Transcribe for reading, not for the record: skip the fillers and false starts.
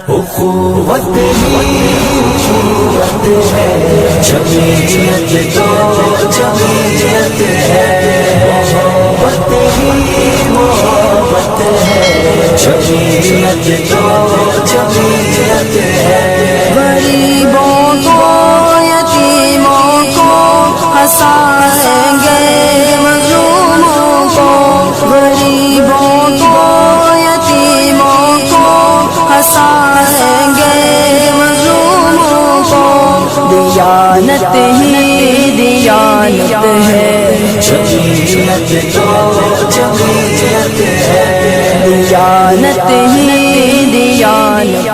اخوت ہی اخوت ہے، جمعیت تو جمعیت ہے، محبت ہی محبت ہے، جمعیت تو جمعیت ہے۔ غریبوں کو یتیموں کو ہنسائیں گے، مظلوموں کو، غریبوں کو یتیموں کو ہنسائیں گے، مظلوموں کو، دیانت ہی دیانت ہے، جمعیت تو جمعیت ہے، دیانت ہی دیانت